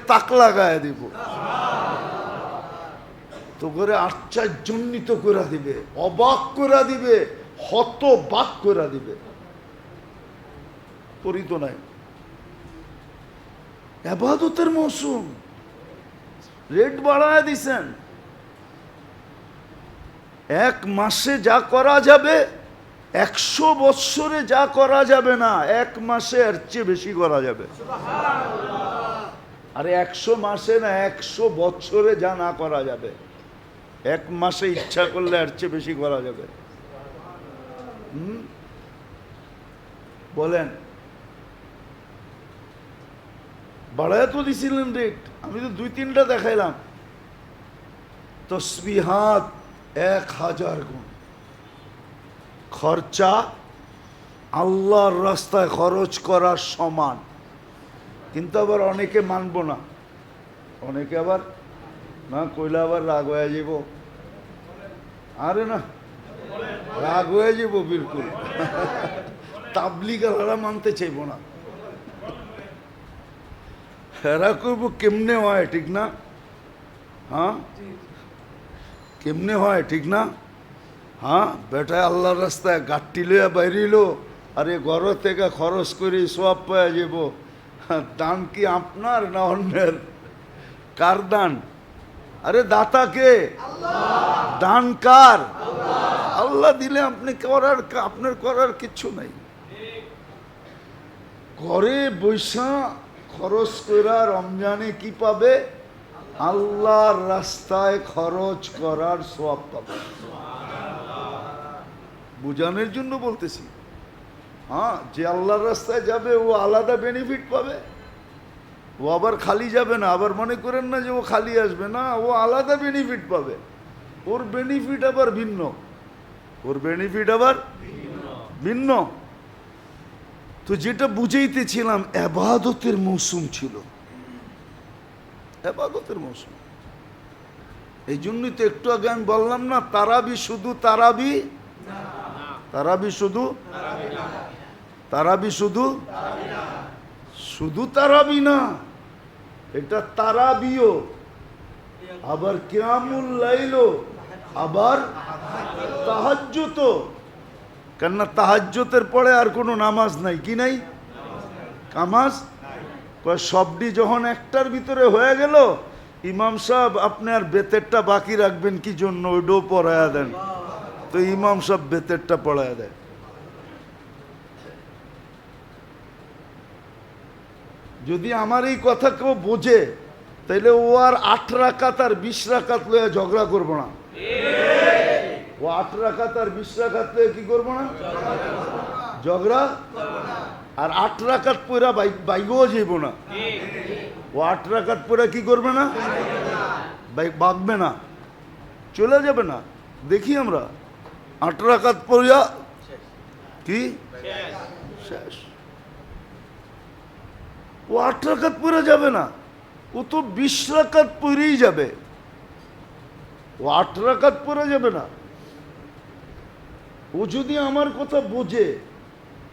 তাক লাগায় দিব, তো করে আশ্চর্যান্বিত করে দিবে, অবাক করে দিবে, হতবাক করে দিবে। পরিত নাই, ইবাদতের মৌসুম, রেট বাড়ায় দিছেন। এক মাসে যা করা যাবে 100 বৎসরে যা করা যাবে না, এক মাসে এর চেয়ে বেশি করা যাবে। আরে 100 মাসে না, 100 বৎসরে যা না করা যাবে, এক মাসে ইচ্ছা করলে এর চেয়ে বেশি করা যাবে। বলেন, বাড়ায় তো দিছিলেন রেট, আমি তো 2-3টা দেখাইলাম। তসবিহাত 1000 গুণ, খরচা আল্লাহর রাস্তায় খরচ করার সমান। কিন্তু আবার অনেকে মানব না, অনেকে আবার না কইলে আবার রাগ হয়ে যাব। আরে না, রাগ হয়ে যাব বিলকুল। তাবলিগরা মানতে চাইব না, এরা কইব কেমনে হয়, ঠিক না? হ্যাঁ, কেমনে হয়, ঠিক না? হ্যাঁ, বেটায় আল্লাহর রাস্তায় গাঠটি লইয়া বাইরিল, আরে ঘর থেকে খরচ করি সব পাওয়া যাব। দান কি আপনার না অন্যের? কার দান? আরে দাতা কে? দান কার? আল্লাহ দিলে আপনি করার, আপনার করার কিচ্ছু নাই। ঘরে বৈশা খরচ করা রমজানে কি পাবে? আল্লাহর রাস্তায় খরচ করার সওয়াব পাবে। বুঝানোর জন্য বলতেছি। হ্যাঁ, যে আল্লাহর রাস্তায় যাবে ও আলাদা বেনিফিট পাবে, ও আবার খালি যাবে না। আবার মনে করেন না যে ও খালি আসবে না, ও আলাদা বেনিফিট পাবে। ওর বেনিফিট আবার ভিন্ন, ওর বেনিফিট আবার ভিন্ন। তো যেটা বুঝাইতেছিলাম, ইবাদতের মৌসুম ছিল, ইবাদতের মৌসুম। এই জন্যই তো একটু আগে আমি বললাম না, তারাবি শুধু তারাবি, তারাবি শুধু, তারাবি শুধু, শুধু তারাবি না, এটা তারাবিও, আবার কিয়ামুল লাইলও, আবার তাহাজ্জুদও। কেননা তাহাজ্জুদের পরে আর কোনো নামাজ নাই, কি নাই? নামাজ সবটি যখন একটার ভিতরে হয়ে গেল, ইমাম সাহেব আপনি আর বেতেরটা বাকি রাখবেন কি জন্য? ওইটাও পড়ায়া দেন। তো ইমাম সাহেব বেতেরটা পড়ায়া দেয়। যদি আমার এই কথা কেউ বোঝে, তাইলে ও আর 8 রাকাত আর 20 রাকাত লইয়া ঝগড়া করবো না। ও 8 রাকাত আর 20 রাকাত লইয়া কি করবো না? ঝগড়া। আর 8 রাকাত পড়া বাইগও যাইব না। ও 8 রাকাত পড়া কি করবে না? বাগবে না, চলে যাবে না। দেখি আমরা 8 রাকাত পড়া কি শেষ। ও 8 রাকাত পড়ে যাবে না, ও তো 20 রাকাত পড়েই যাবে। ও 8 রাকাত পড়ে যাবে না। ও যদি আমার কথা বোঝে,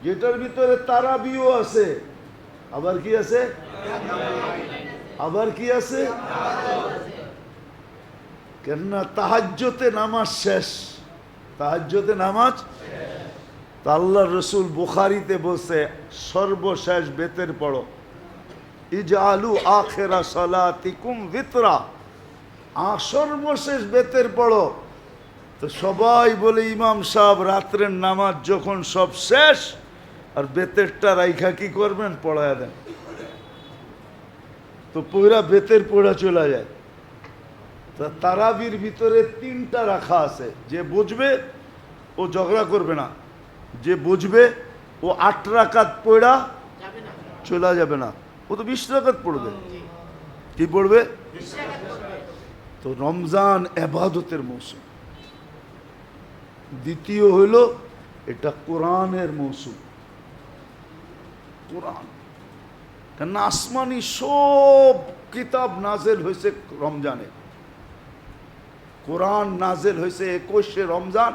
যেটার ভিতরে তারাবিও আছে, আবার কি আছে? আবার কি আছে? কেননা তাহাজ্জুদে নামাজ শেষ, তাহাজ্জুদে নামাজ। তা আল্লাহর রাসূল বুখারীতে বলছে, সর্বশেষ বেতের পড়ো, ইজআলু আখিরা সালাতিকুম বিতরা, সর্বশেষ বেতের পড়ো। তো সবাই বলে, ইমাম সাহেব রাত্রের নামাজ যখন সব শেষ, আর বেতেরটা রাইখা কি করবেন? পড়ায় দেন। তো পুরা বেতের পড়া চলে যায়। তা তারাবির ভিতরে 3টা রাখা আছে। যে বুঝবে ও ঝগড়া করবে না, যে বুঝবে ও 8 রাকাত পড়া চলে যাবে না, ও তো 20 রাকাত পড়বে। কি পড়বে? তো রমজান ইবাদতের মৌসুম। দ্বিতীয় হইল, এটা কোরআনের মৌসুম। কোরআন, কেন আসমানি সব কিতাব নাজেল হয়েছে রমজানে। কোরআন নাজেল হয়েছে 21শে রমজান,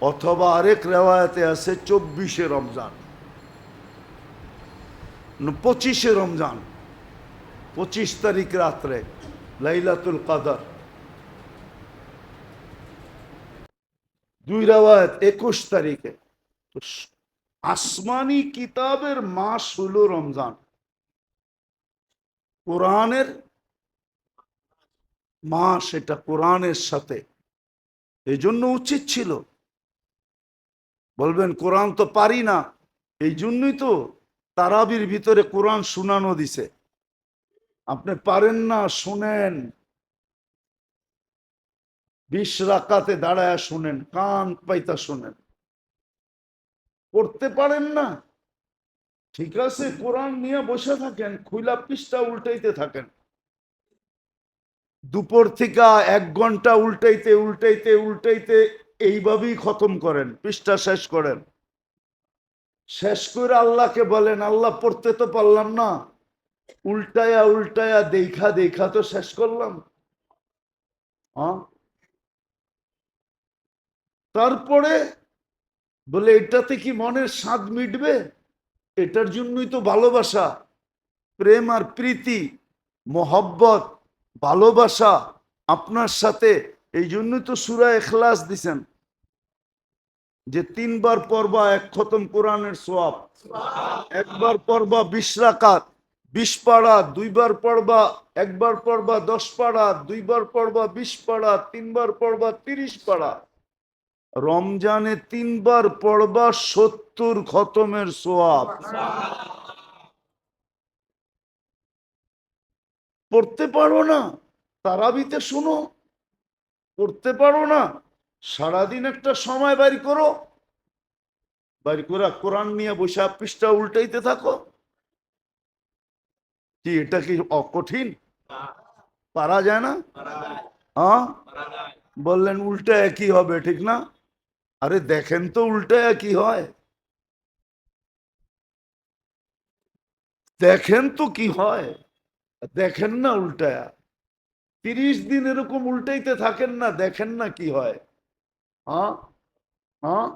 অথবা আরেক রেওয়ায়াতে আছে 24শে রমজান, 25শে রমজান। 25 তারিখ রাত্রে লাইলাতুল কদর। 2 রাওয়ায়াত 21 তারিখে। তো আসমানি কিতাবের মাস হলো রমজান, কোরআনের মাস, এটা কোরআনের সাথে। এই জন্য উচিত ছিল, বলবেন কোরআন তো পারি না, এই জন্যই তো তারাবির ভিতরে কোরআন শুনানো দিছে। আপনি পারেন না, শুনেন, 20 রাকাতে দাঁড়ায় শুনেন, কান পাইতা শুনেন। পড়তে পারেন না, ঠিক আছে, কোরআন নিয়ে বসে থাকেন, খুইলা পৃষ্ঠা উল্টাইতে থাকেন। দুপুর থেকে 1 ঘন্টা উল্টাইতে উল্টাইতে উল্টাইতে এইভাবেই খতম করেন, পৃষ্ঠা শেষ করেন। শেষ করে আল্লাহকে বলেন, আল্লাহ পড়তে তো পারলাম না, উল্টায়া উল্টায়া দেখা দেখা তো শেষ করলাম। তারপরে বলে এটাতে কি মনের স্বাদ মিটবে? এটার জন্যই তো ভালোবাসা, প্রেম আর প্রীতি, মোহব্বত, ভালোবাসা আপনার সাথে। এই জন্যই তো সূরা ইখলাস দিছেন, যে 3 বার পড়বা 1 খতম কোরআনের সওয়াব, 1 বার পড়বা 20 রাকাত 20 পারা, 2 বার পড়বা 1 বার পড়বা 10 পারা, 2 বার পড়বা 20 পারা, 3 বার পড়বা 30 পারা। রমজানে 3 বার পড়বা 70 খতমের সওয়াব। পড়তে পারো না, তারাবিতে শুনো। পড়তে পারো না, সারাদিন একটা সময় বাইর করো, বাইর করে কোরআন নিয়ে বসে পৃষ্ঠা উল্টাইতে থাকো। কি এটা কি অকঠিন? পারা যায় না? হ্যাঁ, বললেন উল্টা একই হবে, ঠিক না? আরে দেখেন তো উল্টা একই হয়, দেখেন তো কি হয়, দেখেন না উল্টায়া। 30 দিন এরকম উল্টাইতে থাকেন না, দেখেন না কি হয়। হ্যাঁ হ্যাঁ,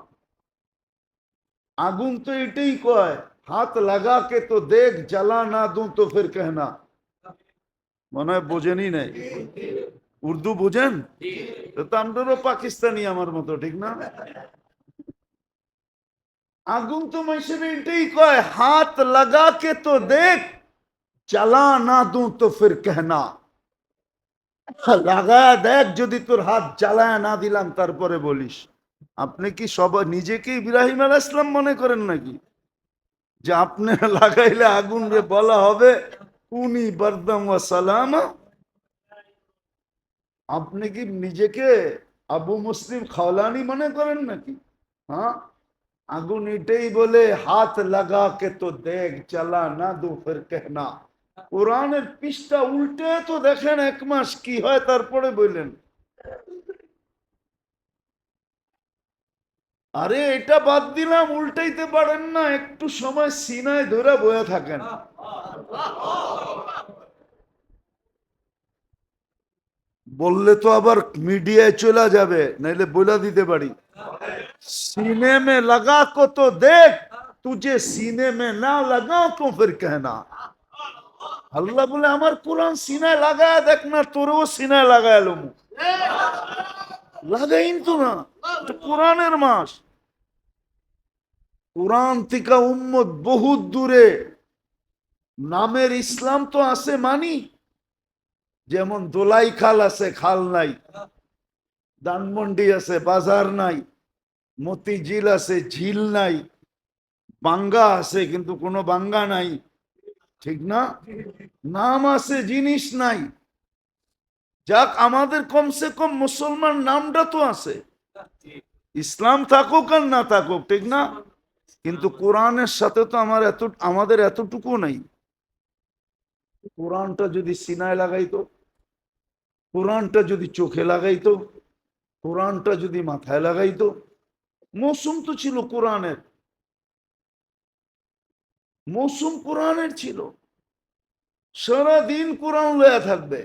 আগুন তো এটাই কয়, হাত লাগা কে তো দেখ, জ্বালা না দু তো ফির कहना। মনে হয় বোঝেনই নাই, উর্দু বোঝেন তো আমরাও পাকিস্তানি আমার মতো, ঠিক না? আগুন তো মানুষের এটাই কয়, হাত লাগা কে তো দেখ, জ্বালা না দু তো ফির कहना। লাগায়া দেখ, যদি তোর হাত জ্বালায় না দিলাম তারপরে বলিস। আপনি কি সবাই নিজেকে ইব্রাহিম আলাইহিস সালাম মনে করেন নাকি, যে আপনি লাগাইলে আগুন রে বলা হবে কুনি বারদাম ওয়া সালামা? আপনি কি নিজেকে আবু মুসলিম খাওলানি মনে করেন নাকি? হ্যাঁ, আগুন এটাই বলে, হাত লাগা কে তো দেখ, জ্বালা না দো ফির कहना। কোরআনের পৃষ্ঠা উল্টে তো দেখেন 1 মাস কি হয়, তারপরে বললেন। আরে এটা বাদ দিলাম, উল্টাইতে পারেন না, একটু সময় সিনায় ধরে বয়ে থাকেন। বললে তো আবার মিডিয়ায় চলে যাবে, নাইলে বলে দিতে পারি, सीने में लगा को तो देख, तुझे सीने में ना लगा तो फिर कहना। আল্লাহ বলে আমার কোরআন সিনায় লাগায় দেখ না, তোরও সিনায় লাগায় এলো, লাগাইন তো না, এটা কোরআনের মাস। কোরআন থেকে উম্মত বহুত দূরে। নামের ইসলাম তো আছে মানি, যেমন দোলাই খাল আছে, খাল নাই। ধানমন্ডি আছে, বাজার নাই। মতিঝিল আছে, ঝিল নাই। বাঙ্গা আছে, কিন্তু কোনো বাঙ্গা নাই, ঠিক না? নাম আছে, জিনিস নাই। যাক, আমাদের কমসে কম মুসলমান নামটা তো আছে, ইসলাম থাকুক আর না থাকুক, ঠিক না? কিন্তু কোরআনের সাথে তো আমাদের এতটুকু নাই। কোরআনটা যদি সিনায় লাগাইতো, কোরআনটা যদি চোখে লাগাইতো, কোরআনটা যদি মাথায় লাগাইতো। মৌসুম তো ছিল কোরআনের, মৌসুম কোরআনের ছিল। সারাদিন কোরআন লয়া থাকবে,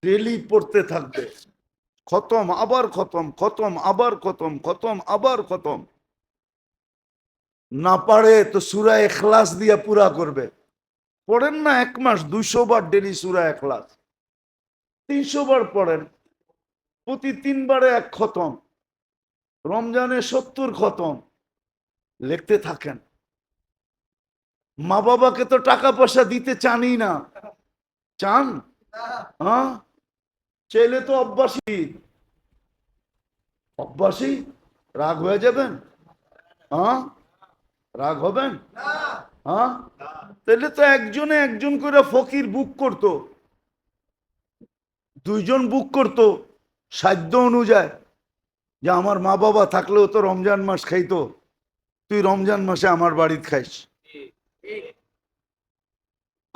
ডেলি পড়তে থাকবে, খতম আবার খতম, খতম আবার খতম, খতম আবার খতম। না পারে তো সূরা ইখলাস দিয়া পুরা করবে। পড়েন না, 1 মাস 200 বার ডেলি সূরা ইখলাস, 300 বার পড়েন, প্রতি 3 বারে 1 খতম, রমজানে 70 খতম, লিখতে থাকেন। মা বাবাকে তো টাকা পয়সা দিতে চানই না, চান? হ্যাঁ, চাইলে তো অভ্যাসী, অভ্যাসী রাগ হয়ে যাবেন? হ্যাঁ, রাগ হবেন? হ্যাঁ, তাহলে তো একজনে একজন করে ফকির বুক করতো, 2 জন বুক করতো সাধ্য অনুযায়ী, যে আমার মা বাবা থাকলেও তো রমজান মাস খাইতো, তুই রমজান মাসে আমার বাড়িতে খাইস,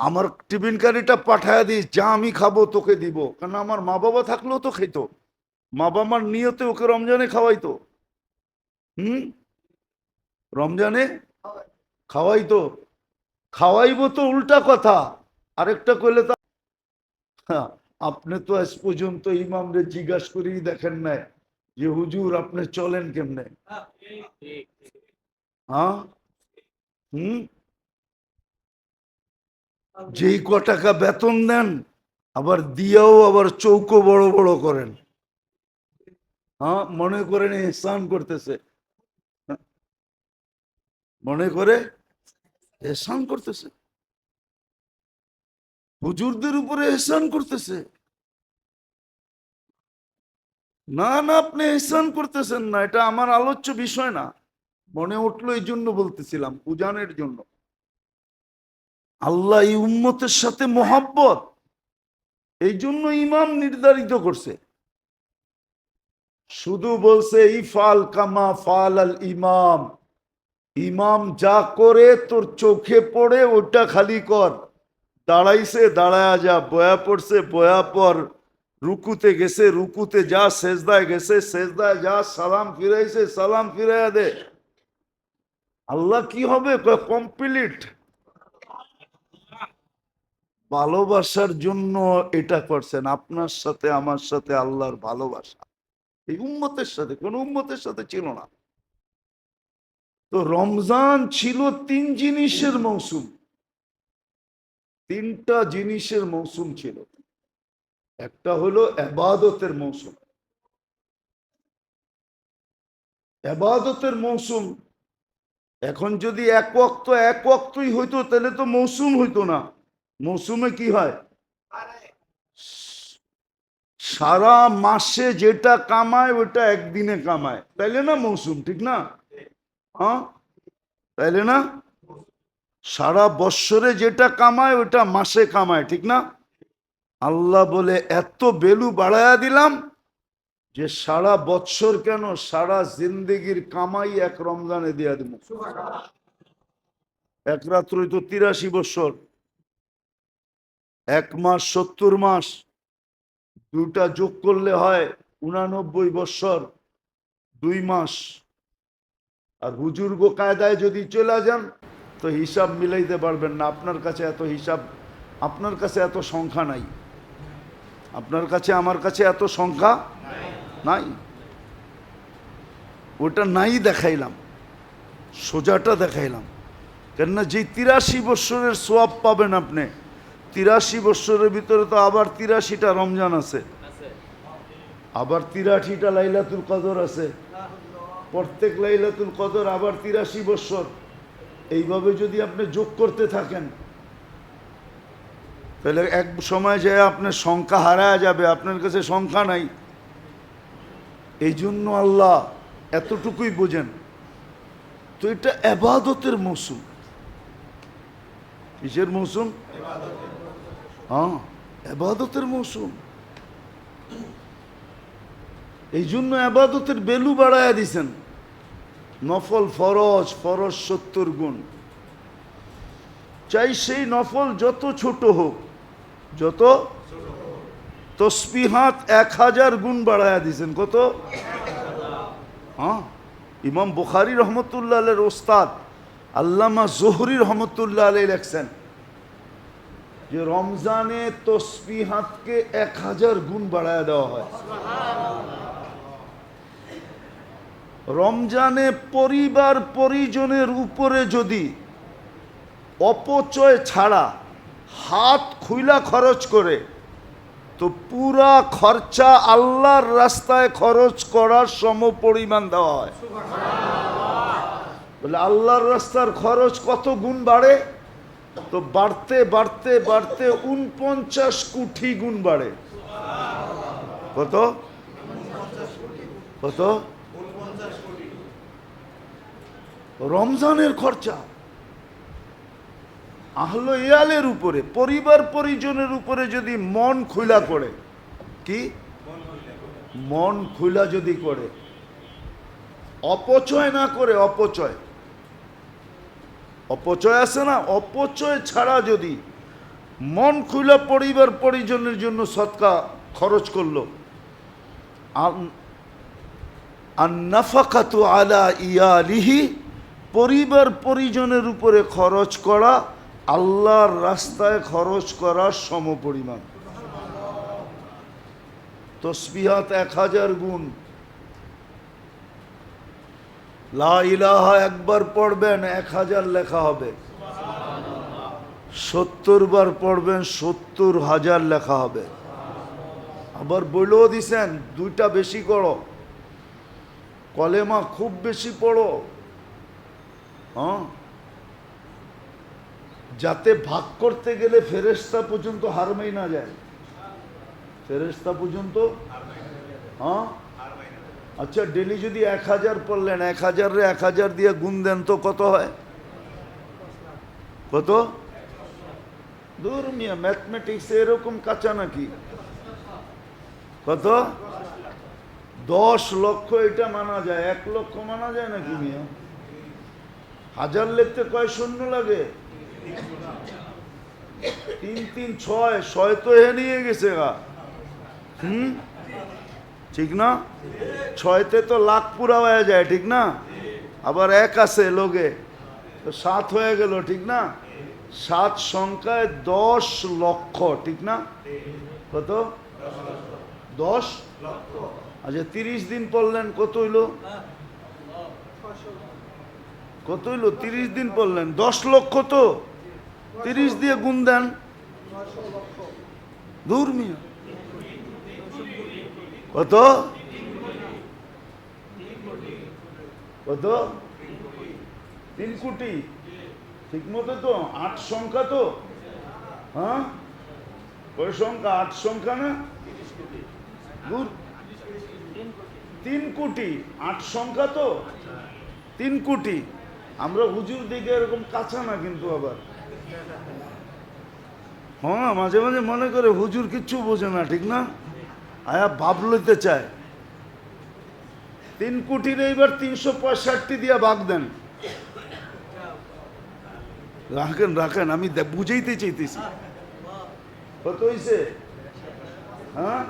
আমার টিফিন কারিটা পাঠায় দিস, যা আমি খাবো তোকে দিব, কারণ আমার মা বাবা থাকলেও তো খাইতো, মা বাবার নিয়তে ওকে রমজানে খাওয়াইতো। রমজানে খাওয়াইতো, খাওয়াইবো তো উল্টা কথা, আরেকটা কইলে তা আপনি তো আজ পর্যন্ত ইমামরে জিজ্ঞাসা করেই দেখেন নাই যে হুজুর আপনি চলেন কেমনে? হ্যাঁ, যেই টাকা বেতন দেন আবার দিয়াও আবার চৌকো বড় বড় করেন, হ্যাঁ, মনে করেন এহসান করতেছে, মনে করে এহসান করতেছে, হুজুরদের উপরে এহসান করতেছে। না না, আপনি এহসান করতেছেন না, এটা আমার আলোচ্য বিষয় না, মনে উঠলো এই জন্য বলতেছিলাম, বুঝানোর জন্য। আল্লাহ এই উম্মতের সাথে মোহাব্বত, এই জন্য ইমাম নির্ধারিত করছে, শুধু বলছে ইফাল কামা ফাল আল ইমাম, ইমাম যা করে তোর চোখে পড়ে ওটা খালি কর, দাঁড়াইছে দাঁড়ায়া যা, বয়া পড়ছে বয়া পর, রুকুতে গেছে রুকুতে যা, সেজদায় গেছে সেজদায় যা, সালাম ফিরাইছে সালাম ফিরাইয়া দে। আল্লাহ কি হবে? কমপ্লিট ভালোবাসার জন্য এটা করছেন, আপনার সাথে আমার সাথে আল্লাহর ভালোবাসা এই উম্মতের সাথে, কোন উম্মতের সাথে ছিল না। তো রমজান ছিল 3 জিনিসের মৌসুম, 3টা জিনিসের মৌসুম ছিল। একটা হলো ইবাদতের মৌসুম, ইবাদতের মৌসুম। এখন যদি এক ওয়াক্তই হইতো তাহলে তো মৌসুম হইতো না, মৌসুমে কি হয়? সারা মাসে যেটা কামায় ওটা একদিনে কামায়, তাইলে না মৌসুম, ঠিক না? হ্যাঁ, তাইলে না? সারা বৎসরে যেটা কামায় ওটা মাসে কামায়, ঠিক না? আল্লাহ বলে এত ভ্যালু বাড়ায়া দিলাম যে সারা বৎসর কেন, সারা জিন্দেগির কামাই এক রমজানে দিয়া দিব। এক রাত্রই তো 83 বৎসর, 1 মাস 70 মাস, 2টা যোগ করলে হয় 89 বৎসর 2 মাস। আর হুজুর্গ কায়দায় যদি চলে যান তো হিসাব মিলাইতে পারবেন না, আপনার কাছে এত হিসাব, আপনার কাছে এত সংখ্যা নাই, আপনার কাছে আমার কাছে এত সংখ্যা নাই, ওটা নাই দেখাইলাম, সোজাটা দেখাইলাম। কেননা যে 83 বৎসরের সোয়াব পাবেন আপনি, 83 বৎসরের ভিতরে তো আবার 83টা রমজান আছে, আবার 83টা লাইলাতুল কদর আছে, প্রত্যেক লাইলাতুল কদর আবার 83 বৎসর, এইভাবে যদি আপনি যোগ করতে থাকেন তাহলে এক সময় যায় আপনার সংখ্যা হারায় যাবে, আপনার কাছে সংখ্যা নাই। এই জন্য আল্লাহ এতটুকুই বোঝেন। তো এটা ইবাদতের মৌসুম। কিসের মৌসুম? হ্যাঁ, ইবাদতের মৌসুম। এই জন্য ইবাদতের ভ্যালু বাড়ায়া দিছেন। নফল ফরজ, ফরজ 70 গুণ, চাই সেই নফল যত ছোট হোক, যত তসবিহাত 1000 গুণ বাড়ায়া দিছেন। কত? হ্যাঁ, ইমাম বুখারী রহমতুল্লাহ আলাইহির ওস্তাদ আল্লামা জোহরি রহমতুল্লাহ আলাইহি লেখছেন যে রমজানে তসবিহাতকে 1000 গুণ বাড়ায়া দেওয়া হয়। রমজানে পরিবার পরিজনের উপরে যদি অপচয় ছাড়া হাত খুইলা খরচ করে, তো পুরা খরচা আল্লাহর রাস্তায় খরচ করার সম পরিমাণ দেওয়া হয়। বলে আল্লাহর রাস্তার খরচ কত গুণ বাড়ে? তো বাড়তে বাড়তে বাড়তে 49 কোটি গুণ বাড়ে। কত কত? রমজানের খরচা আহলে ইয়ালের উপরে, পরিবার পরিজনের উপরে যদি মন খুলা করে, কি মন খুলা যদি করে, অপচয় না করে, অপচয় অপচয় আছে না, অপচয় ছাড়া যদি মন খুলা পরিবার পরিজনের জন্য সদকা খরচ করলো, আন-নাফাকাতু আলা ইয়ালিহি, পরিবার পরিজনের উপরে খরচ করা আল্লাহর রাস্তায় খরচ করার সমপরিমাণ। তসবিহাত 1000 গুণ, লা ইলাহা একবার পড়বেন 1000 লেখা হবে, 70 বার পড়বেন 70,000 লেখা হবে। আবার বলেও দিছেন 2টা বেশি করো, কলেমা খুব বেশি পড়ো, হ্যাঁ, যাতে ভাগ করতে গেলে ফেরেশতা পর্যন্ত হারমেই না যায়, ফেরেশতা পর্যন্ত। হ্যাঁ, আচ্ছা, ডেলি যদি 1000 পড়লেন, 1000 রে 1000 দিয়ে গুণ দেন তো কত হয়? কত? দূর মিয়া, ম্যাথমেটিক্স এরকম কাঁচা নাকি? কত? 10 লক্ষ এটা মানা যায়, 1 লক্ষ মানা যায় নাকি মিয়া? 1000 লিখতে কয় শূন্য লাগে? 3 3 6, 6 তো এ নিয়ে গেছে গা। ঠিক না? 6তে তো লাখ পুরা হয়ে যায়, ঠিক না? আবার 1 আছে লোকে, তো 7 হয়ে গেল, ঠিক না? 7 সংখ্যায় 10 লক্ষ, ঠিক না? কত? 10 লক্ষ। আচ্ছা, 30 দিন পড়লেন, কত হইল? কত হইল? 30 দিন পড়লেন, 10 লক্ষ। তো 30 দিয়ে গুণ দেন। দূর মিয়া, কত? কত? 3 কোটি। ঠিক মতো তো? 8 সংখ্যা তো? হ্যাঁ, কয় সংখ্যা? 8 সংখ্যা না? দূর, 3 কোটি। 8 সংখ্যা তো? 3 কোটি। আমরা হুজুর দিকে এরকম কাঁচা না কিন্তু, আবার হ্যাঁ, মাঝে মাঝে মনে করে হুজুর কিচ্ছু বোঝে না, ঠিক না? আয়া ভাব লইতে চায়। 3 কোটির এইবার 365 দিয়া ভাগ দেন। রাখেন রাখেন, আমি বুঝাইতে চাইতেছি। কত হয়েছে? হ্যাঁ,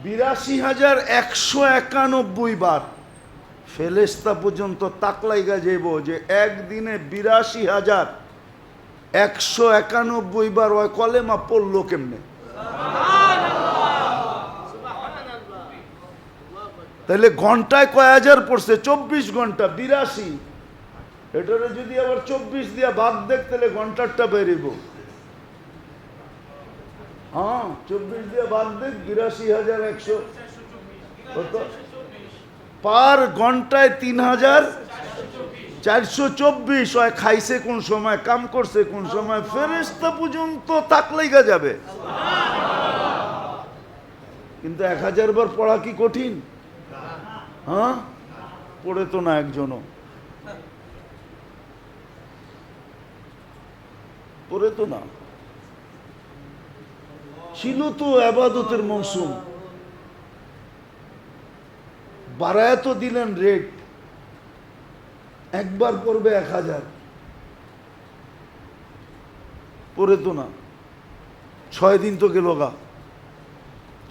82,191 বার। ফেরেশতা পর্যন্ত তাকলাইগা যাইব যে একদিনে 82,191 বার ওই কলেমা পড়লো কেমনে। তাহলে ঘন্টায় কয় হাজার পড়ছে? 24 ঘন্টা, 82। এটারে যদি আবার 24 দিয়া ভাগ দেখ, তাহলে ঘন্টারটা বেরিব। হ্যাঁ, 24 দিয়ে ভাগ দেখ, 82,100 কত? পার ঘন্টায় 3,424। হয় খাইছে কোন সময়, কাম করছে কোন সময়, ফেরেশতা পর্যন্ত তাকলাইগা যাবে। কিন্তু 1000 বার পড়া কি কঠিন? হ্যাঁ, পড়ে তো না একজনও, পড়ে তো না। ছিল তো ইবাদতের মৌসুম, বাড়ায় তো দিলেন রেট, একবার পড়বে 1000, পড়ে তো না। 6 দিন তো গেল গা,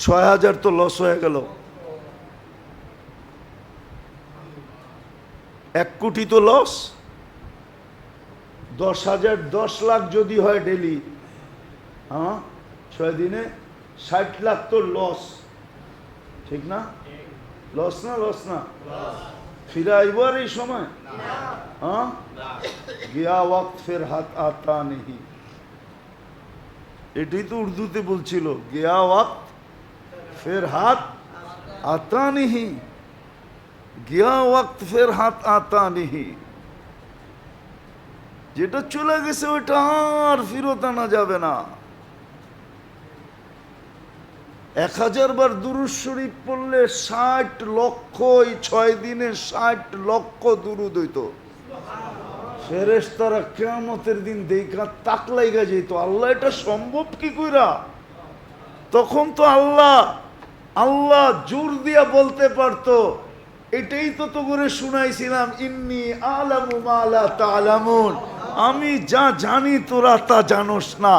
6000 তো লস হয়ে গেল। 1 কোটি তো লস। 10,000, 10 লাখ যদি হয় ডেলি, হ্যাঁ, 6 দিনে 60 লাখ তো লস, ঠিক না? লস না? লস না? ফিরে আইব আর এই সময়? হ্যাঁ, গিয়া ওয়াক্ত ফের হাত আতা নেহি, এটাই তো উর্দুতে বলছিল, গিয়া ওয়াক্ত ফের হাত আতা নেহি, গিয়া ওয়াক্ত ফের হাত আতা নেহি। যেটা চলে গেছে ওইটা আর ফেরত আনা যাবে না। 1000 বার দুরূদ শরীফ পড়লে 60 লক্ষ, এই 6 দিনে 60 লক্ষ দুরূদ হইতো। ফেরেশতারা কিয়ামতের দিন দেখা তাক লাইগা যেত, আল্লাহ এটা সম্ভব কি কইরা? তখন তো আল্লাহ জোর দিয়া বলতে পারতো, এটাই তো করে শুনাইছিলাম, ইন্নী আলামু মা লা তা'লামুন, আমি যা জানি তোরা তা জানোস না।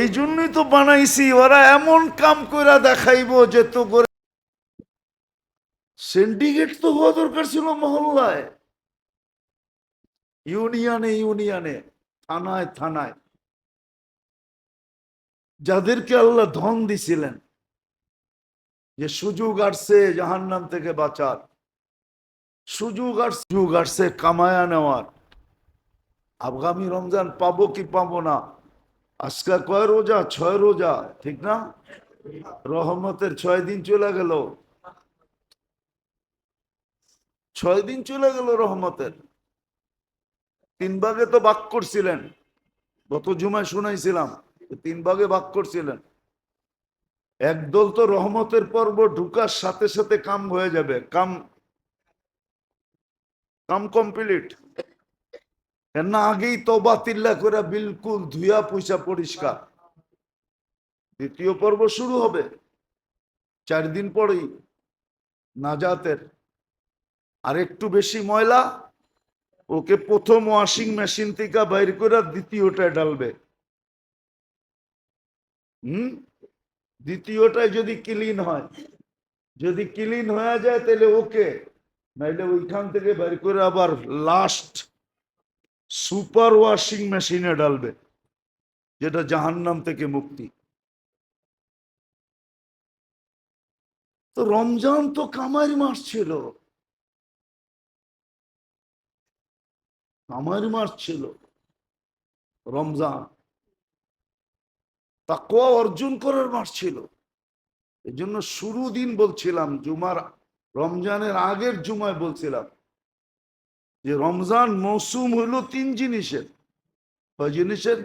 এই জন্যই তো বানাইছি, ওরা এমন কাম কইরা দেখাইবো যে তো করে। সিন্ডিকেট তো হওয়া দরকার ছিল মহল্লায়, ইউনিয়নে, থানায়, যাদেরকে আল্লাহ ধন দিছিলেন, যে সুযোগ আসছে জাহান্নাম থেকে বাঁচার, সুযোগ আসছে কামায়া নেওয়ার। আগামী রমজান পাবো কি পাবো না, আজকে কয় রোজা? 6 রোজা, ঠিক না? রহমতের 6 দিন চলে গেল, 6 দিন চলে গেল রহমতের। 3 ভাগে তো ভাগ করছিলেন, গত জুমায় শুনাইছিলাম, 3 ভাগে ভাগ করছিলেন। একদল তো রহমতের পর্ব ঢুকার সাথে সাথে কাম হয়ে যাবে, কাম কমপ্লিট, না আগেই তওবা তিল্লা করে বিলকুল ধুয়া পয়সা পরিষ্কার। দ্বিতীয় পর্ব শুরু হবে 4 দিন পরেই নাজাতের। আর একটু বেশি ময়লা, ওকে প্রথম ওয়াশিং মেশিন থেকে বাইর করে দ্বিতীয়টায় ডালবে। দ্বিতীয়টায় যদি ক্লিন হয়, যদি ক্লিন হয়ে যায় তাহলে ওকে, নাইলে ওইখান থেকে বাইর করে আবার লাস্ট সুপার ওয়াশিং মেশিনে ডালবে, যেটা জাহান্নাম থেকে মুক্তি। তো রমজান তো কামাই মাস ছিল, রমজান তাকওয়া অর্জন করার মাস ছিল। এই জন্য শুরু দিন বলছিলাম, জুমার রমজানের আগের জুমায় বলছিলাম যে রমজান মৌসুম হইল 3 জিনিসের। কয় জিনিসের?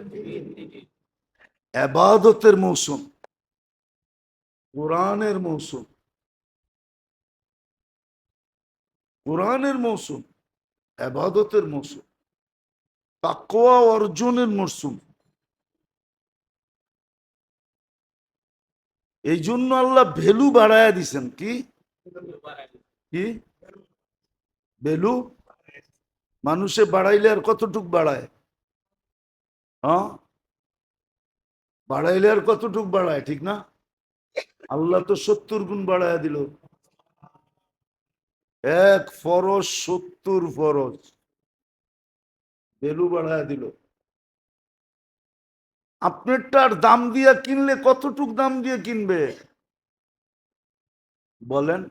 ইবাদতের মৌসুম, কোরআনের মৌসুম, ইবাদতের মৌসুম, তাকওয়া অর্জনের মৌসুম। এই জন্য আল্লাহ ভ্যালু বাড়ায়া দিছেন। কি ভ্যালু? মানুষে বাড়াইলে আর কতটুক বাড়ায়? হ্যাঁ, বাড়াইলে আর কতটুক বাড়ায়, ঠিক না? আল্লাহ তো 70 গুণ বাড়ায়া দিল। 1 ফরজ 70 ফরজ, ভ্যালু বাড়ায়া দিল। আপনারটার দাম দিয়া কিনলে কতটুক দাম দিয়ে কিনবে বলেন?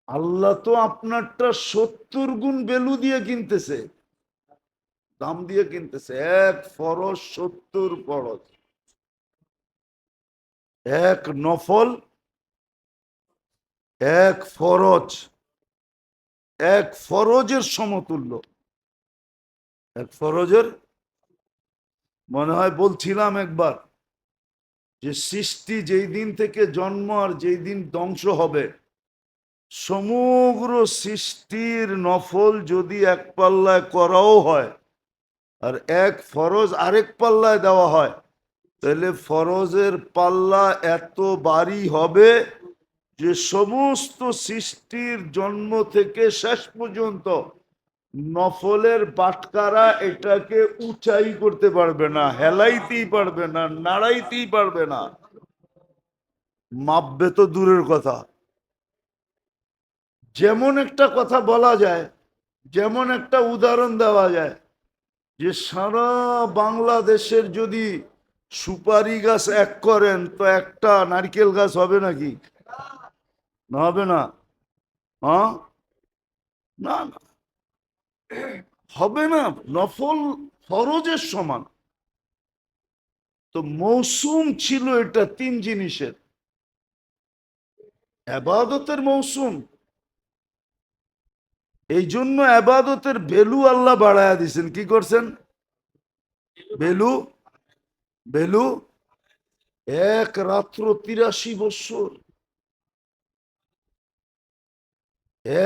আল্লাহ তো আপনারটা 70 গুণ ভ্যালু দিয়ে কিনতেছে, দাম দিয়ে কিনতেছে। 1 ফরজ 70 ফরজ, 1 নফল, 1 ফরজ, 1 ফরজের সমতুল্য। 1 ফরজের, মনে হয় বলছিলাম একবার, যে সৃষ্টি যেই দিন থেকে জন্ম আর যেই দিন ধ্বংস হবে, সমগ্র সৃষ্টির নফল যদি 1 পাল্লায় করাও হয় আর 1 ফরজ আরেক পাল্লায় দেওয়া হয়, তাহলে ফরজের পাল্লা এত ভারী হবে যে সমস্ত সৃষ্টির জন্ম থেকে শেষ পর্যন্ত নফলের বাটকারা এটাকে উঁচাই করতে পারবে না, হেলাইতেই পারবে না, নাড়াইতেই পারবে না। মাপবে তো দূরের কথা। যেমন একটা কথা বলা যায়, যেমন একটা উদাহরণ দেওয়া যায়, যে সারা বাংলাদেশের যদি সুপারি গাছ 1 করেন, তো একটা নারকেল গাছ হবে নাকি? না, হবে না। হ্যাঁ, না না, হবে না, নফল ফরজের সমান। তো মৌসুম ছিল এটা 3 জিনিসের, ইবাদতের মৌসুম। এই জন্য ইবাদতের ভ্যালু আল্লাহ বাড়ায়া দিছেন। কি করছেন? Value, value. এক রাত্র 83 বছর,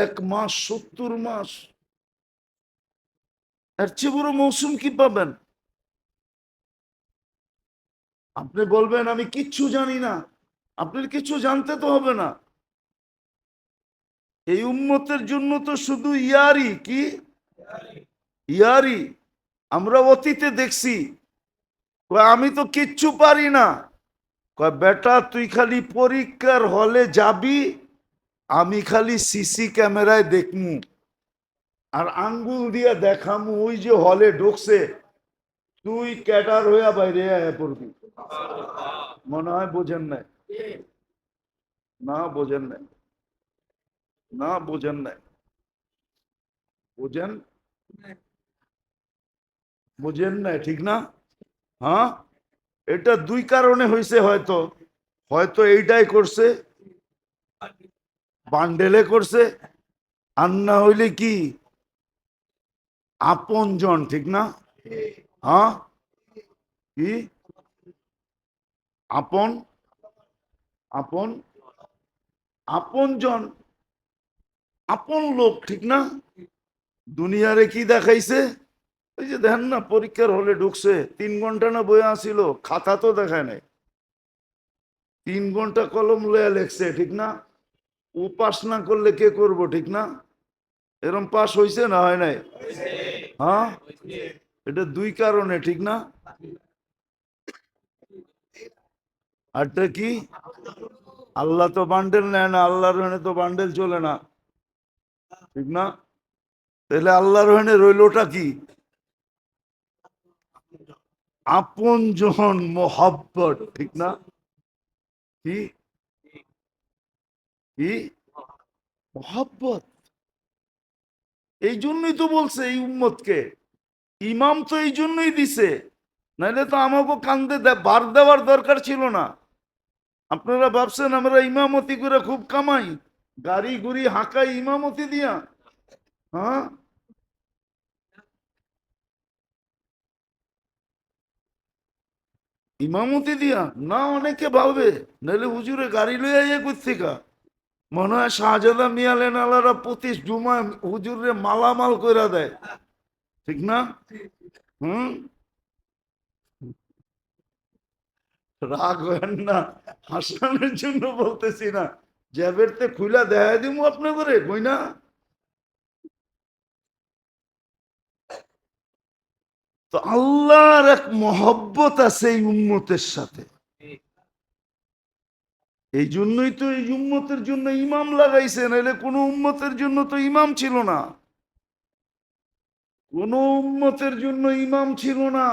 এক মাস 70 মাস। এর চেয়ে বড় মৌসুম কি পাবেন? আপনি বলবেন আমি কিচ্ছু জানি না। আপনার কিছু জানতে তো হবে না। এই উম্মতের জন্য তো শুধু ইয়ারি, কি ইয়ারি। আমরা অতীতে দেখছি, কয় আমি তো কিচ্ছু পারি না। কয় বেটা তুই খালি পরীক্ষার হলে যাবি, আমি খালি সিসি ক্যামেরায় দেখমু আর আঙ্গুল দিয়ে দেখামু ওই যে হলে ঢুকছে, তুই ক্যাডার হইয়া বাইরে আয়া পড়বি। মনে হয় বোঝেন নাই। না বোঝেন নাই, না বোঝেন নাই। বোঝেন, বোঝেন নাই, ঠিক না? হ্যাঁ, এটা 2 কারণে হয়েছে। হয়তো হয়তো এইটাই করছে, বান্ডেলে করছে, আর না হইলে কি আপন জন, ঠিক না? হ্যাঁ, কি আপন, আপন, আপন জন, আপন লোক, ঠিক না? দুনিয়ারে কি দেখাইছে? ওই যে দেখেন না, পরীক্ষার হলে ঢুকছে, 3 ঘন্টা না বইয়া আসিল, খাতা তো দেখায় নাই, 3 ঘন্টা কলম লইয়া লেখছে, ঠিক না? ও পাস না করলে কে করব, ঠিক না? এরম পাস হইছে না হয় নাই? হ্যাঁ, এটা 2 কারণে, ঠিক না? আরটা কি? আল্লাহ তো বান্ডেল নেয় না, আল্লাহর ওখানে তো বান্ডেল চলে না, ঠিক না? তাহলে আল্লাহর ওখানে রইলটা কি? আপন জন, মোহাব্বত, ঠিক না? কি কি মোহাব্বত। এই জন্যই তো বলছে এই উম্মতকে ইমাম তো এই জন্যই দিছে, নাহলে তো আমাকে কান্দে বার দেওয়ার দরকার ছিল না। আপনারা ভাবছেন আমরা ইমামতি করে খুব কামাই, গাড়ি গুড়ি হাঁকাই ইমামতি দিয়া? হ্যাঁ, ইমামতি দিয়া না, অনেকে ভাবে নাহলে হুজুরে গাড়ি লইয়া ইয়ে কোথেকা। মনে হয় শাহজাদা মিয়ালেন আলারা প্রতি জুমায় হুজুরে মালামাল কইরা দেয়, ঠিক না? হুম, রাগ হয় না, হাসানোর জন্য বলতেছি না। জ্যাবেরতে খুলা দেখা দিব আপনার করে, কই না? তো আল্লাহর এক মহব্বত আছে এই উম্মতের সাথে। এই জন্যই তো এই উম্মতের জন্য ইমাম লাগাইছে, নাহলে কোনো উম্মতের জন্য তো ইমাম ছিল না। কোন উম্মতের জন্য ইমাম ছিল না।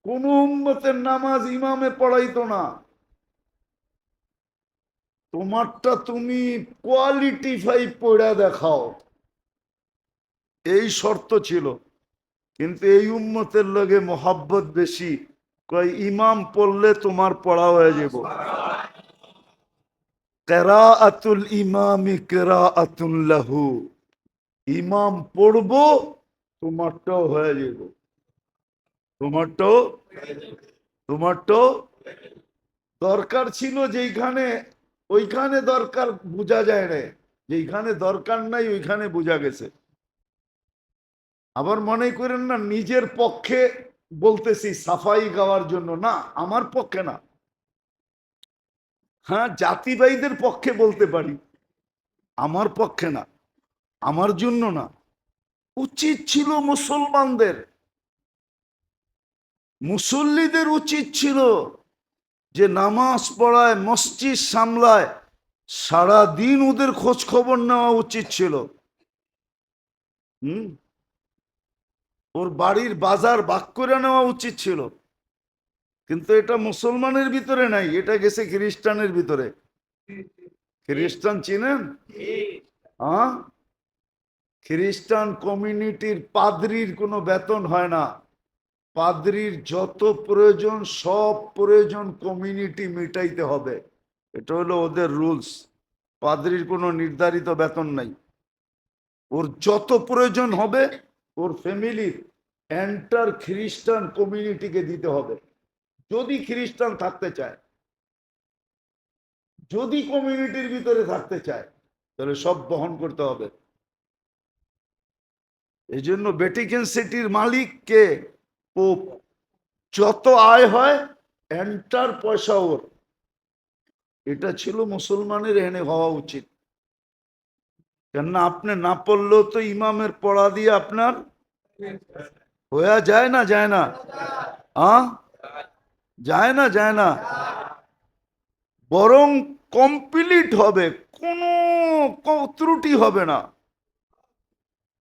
কোন উম্মতের নামাজ ইমামে পড়াইতো না। তোমারটা তুমি কোয়ালিটি 5 পড়া দেখাও, এই শর্ত ছিল। কিন্তু এই উম্মতের লগে মোহাব্বত বেশি, কয় ইমাম পড়লে তোমার পড়া হয়ে যাব। কেরাআতুল ইমামি কেরাআতুন লাহু, ইমাম পড়বো তোমারটাও হয়ে যাব, তোমারটাও, তোমারটাও। দরকার ছিল যেইখানে, ওইখানে দরকার বোঝা যায় না, যেইখানে দরকার নাই ওইখানে বোঝা গেছে। আবার মনে করেন না নিজের পক্ষে বলতেছি সাফাই গাওয়ার জন্য, না আমার পক্ষে না। হ্যাঁ, জাতিবাহীদের পক্ষে বলতে পারি, আমার পক্ষে না, আমার জন্য না। উচিত ছিল মুসলমানদের, মুসল্লিদের উচিত ছিল যে নামাজ পড়ায়, মসজিদ সামলায়, সারা দিন ওদের খোঁজ খবর নেওয়া উচিত ছিল। হুম, ওর বাড়ির বাজার ভাগ করে নেওয়া উচিত ছিল। কিন্তু এটা মুসলমানের ভিতরে নাই, এটা গেছে খ্রিস্টানের ভিতরে। খ্রিস্টান চিনেন? হ্যাঁ, খ্রিস্টান কমিউনিটির পাদ্রির কোনো বেতন হয় না। পাদ্রির যত প্রয়োজন সব প্রয়োজন কমিউনিটি মিটাইতে হবে, এটা হলো ওদের রুলস। পাদ্রির কোনো নির্ধারিত বেতন নাই। ওর যত প্রয়োজন হবে ওর ফ্যামিলির এন্টার খ্রিস্টান কমিউনিটিকে দিতে হবে, যদি খ্রিস্টান থাকতে চায়। যদি কমিউনিটির ভিতরে থাকতে চায় তাহলে সব বহন করতে হবে। এই জন্য ভ্যাটিকান সিটির মালিক কে? পোপ। যত আয় হয় এন্টার পয়সা ওর। এটা ছিল মুসলমানের এনে হওয়া উচিত। কেননা আপনি না পড়লেও তো ইমামের পড়া দিয়ে আপনার হয়ে যায় না, যায় না? যায় না, যায় না? বরং কমপ্লিট হবে, কোনো ত্রুটি হবে না।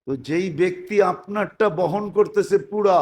তো যেই ব্যক্তি আপনারটা বহন করতেছে পুরা,